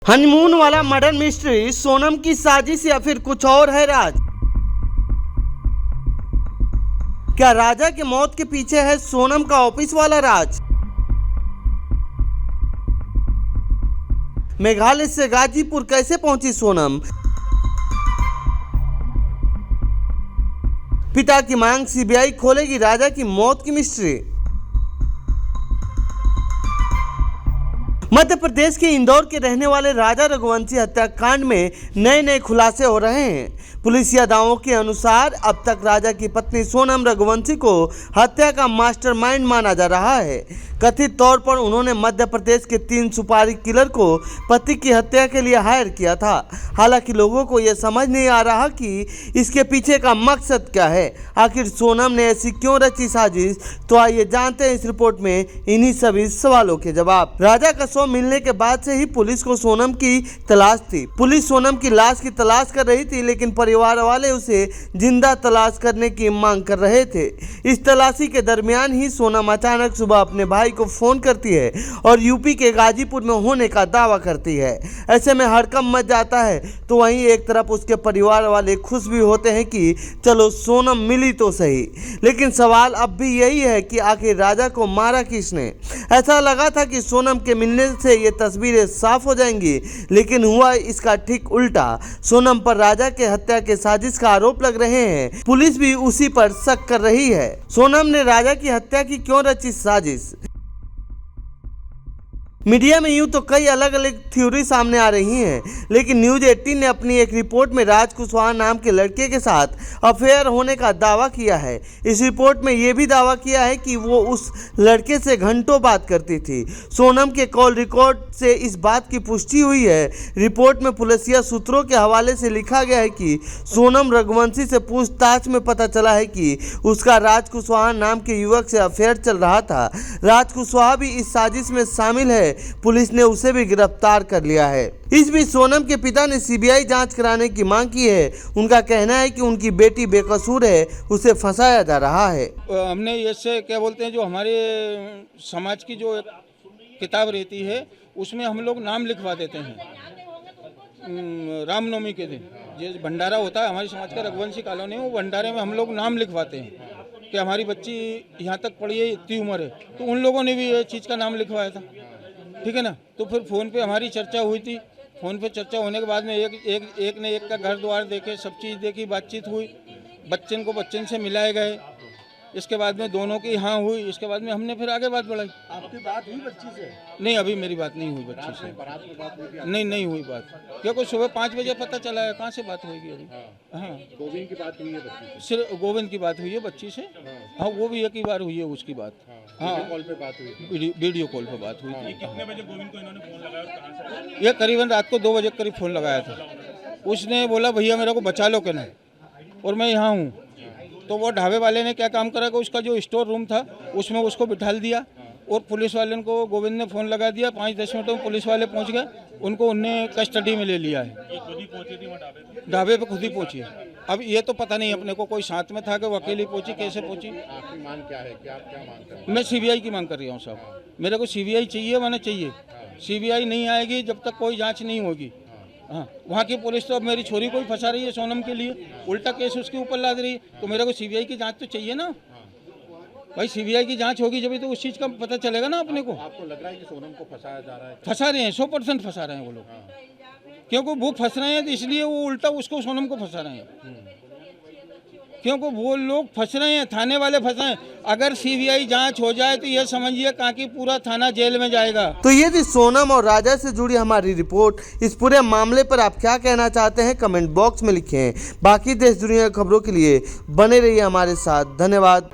Honeymoon वाला murder mystery, Sonam की साजिश या फिर कुछ और है राज? क्या राजा की मौत के पीछे है सोनम का ऑफिस वाला राज? मेघालय से गाजीपुर कैसे पहुंची सोनम? पिता की मांग, सीबीआई खोलेगी राजा की मौत की मिस्ट्री। मध्य प्रदेश के इंदौर के रहने वाले राजा रघुवंशी हत्याकांड में नए नए खुलासे हो रहे हैं। पुलिसिया दावों के अनुसार अब तक राजा की पत्नी सोनम रघुवंशी को हत्या का मास्टरमाइंड माना जा रहा है। कथित तौर पर उन्होंने मध्य प्रदेश के 3 सुपारी किलर को पति की हत्या के लिए हायर किया था। हालांकि लोगों को यह समझ नहीं आ रहा कि इसके पीछे का मकसद क्या है। आखिर सोनम ने ऐसी क्यों रची साजिश? तो आइए जानते हैं इस रिपोर्ट में इन्हीं सभी सवालों के जवाब। राजा का शव मिलने के बाद से ही पुलिस को सोनम की तलाश थी। पुलिस सोनम की लाश की तलाश कर रही थी, लेकिन परिवार वाले उसे जिंदा तलाश करने की मांग कर रहे थे। इस तलाशी के दरमियान ही सोनम अचानक सुबह अपने भाई को फोन करती है और यूपी के गाजीपुर में होने का दावा करती है। ऐसे में हड़कंप मच जाता है। तो वहीं एक तरफ उसके परिवार वाले खुश भी होते हैं कि चलो सोनम मिली तो सही, लेकिन सवाल अब भी यही है कि आखिर राजा को मारा किसने? ऐसा लगा था कि सोनम के मिलने से ये तस्वीरें साफ हो जाएंगी, लेकिन हुआ इसका ठीक उल्टा। सोनम पर राजा के हत्या के साजिश का आरोप लग रहे हैं। पुलिस भी उसी पर शक कर रही है। सोनम ने राजा की हत्या की क्यों रची साजिश? मीडिया में यूं तो कई अलग अलग थ्योरी सामने आ रही हैं, लेकिन न्यूज़ 18 ने अपनी एक रिपोर्ट में राज कुशवाहा नाम के लड़के के साथ अफेयर होने का दावा किया है। इस रिपोर्ट में यह भी दावा किया है कि वो उस लड़के से घंटों बात करती थी। सोनम के कॉल रिकॉर्ड से इस बात की पुष्टि हुई है। रिपोर्ट में पुलिसिया सूत्रों के हवाले से लिखा गया है कि सोनम रघुवंशी से पूछताछ में पता चला है कि उसका राज कुशवाहा नाम के युवक से अफेयर चल रहा था। राज कुशवाहा भी इस साजिश में शामिल है। पुलिस ने उसे भी गिरफ्तार कर लिया है। इस बीच सोनम के पिता ने सीबीआई जांच कराने की मांग की है। उनका कहना है कि उनकी बेटी बेकसूर है, उसे फंसाया जा रहा है। हमने इससे क्या बोलते हैं, जो हमारे समाज की जो किताब रहती है उसमें हम लोग नाम लिखवा देते हैं। रामनवमी के दिन जो भंडारा होता है हमारी समाज का, रघुवंशी कॉलोनी, वो भंडारे में हम लोग नाम लिखवाते हैं कि हमारी बच्ची यहाँ तक पढ़ी है, इतनी उम्र है। तो उन लोगों ने भी ये चीज़ का नाम लिखवाया था, ठीक है ना। तो फिर फ़ोन पे हमारी चर्चा हुई थी। फ़ोन पे चर्चा होने के बाद में एक ने एक का घर द्वार देखे, सब चीज़ देखी, बातचीत हुई, बच्चन को बच्चन से मिलाए गए। इसके बाद में दोनों की हाँ हुई। इसके बाद में हमने फिर आगे बात बढ़ाई। आपकी बात हुई बच्ची से? नहीं, अभी मेरी बात नहीं हुई बच्ची से। बारात में बात हुई? नहीं हुई बात, क्योंकि सुबह 5 बजे पता चला है, कहाँ से बात होगी अभी। हाँ, गोविंद की बात हुई है बच्ची से? सिर्फ गोविंद की बात हुई है बच्ची से। हाँ, वो भी एक ही बार हुई है उसकी बात। हाँ, कॉल पे बात हुई? वीडियो कॉल पे बात हुई थी। कितने बजे गोविंद को इन्होंने फोन लगाया और कहाँ से? ये करीबन रात को 2 बजे करीब फ़ोन लगाया था। उसने बोला भैया मेरे को बचा लो कहना, और मैं यहाँ हूँ। तो वो ढाबे वाले ने क्या काम करा कि उसका जो स्टोर रूम था उसमें उसको बिठा दिया, और पुलिस वाले को गोविंद ने फ़ोन लगा दिया। 5-10 मिनटों में पुलिस वाले पहुंच गए, उनको उनने कस्टडी में ले लिया है। खुद ही पहुंची थी वहाँ ढाबे पे खुद ही पहुंची है। अब ये तो पता नहीं अपने को, कोई साथ में था कि वो अकेली पहुंची, कैसे पहुंची। आपकी मांग क्या है? क्या आप क्या मांग कर रहे हैं? मैं सीबीआई की मांग कर रहा हूँ साहब। मेरे को सीबीआई चाहिए, मैंने चाहिए। सीबीआई नहीं आएगी जब तक कोई जाँच नहीं होगी। हाँ, वहाँ की पुलिस तो अब मेरी छोरी को ही फंसा रही है सोनम के लिए, उल्टा केस उसके ऊपर लाद रही है। तो मेरे को सीबीआई की जांच तो चाहिए ना भाई। सीबीआई की जांच होगी जब तो उस चीज़ का पता चलेगा ना अपने को। आपको लग रहा है कि सोनम को फंसाया जा रहा है? फंसा रहे हैं, 100% फंसा रहे हैं वो लोग। क्योंकि वो फंस रहे हैं तो इसलिए वो उल्टा उसको, सोनम को फंसा रहे हैं। क्योंकि वो लोग फंस रहे हैं, थाने वाले फंस रहे हैं। अगर सीबीआई जांच हो जाए तो ये समझिए कहाँ की पूरा थाना जेल में जाएगा। तो ये थी सोनम और राजा से जुड़ी हमारी रिपोर्ट। इस पूरे मामले पर आप क्या कहना चाहते हैं कमेंट बॉक्स में लिखें। बाकी देश दुनिया की खबरों के लिए बने रहिए हमारे साथ। धन्यवाद।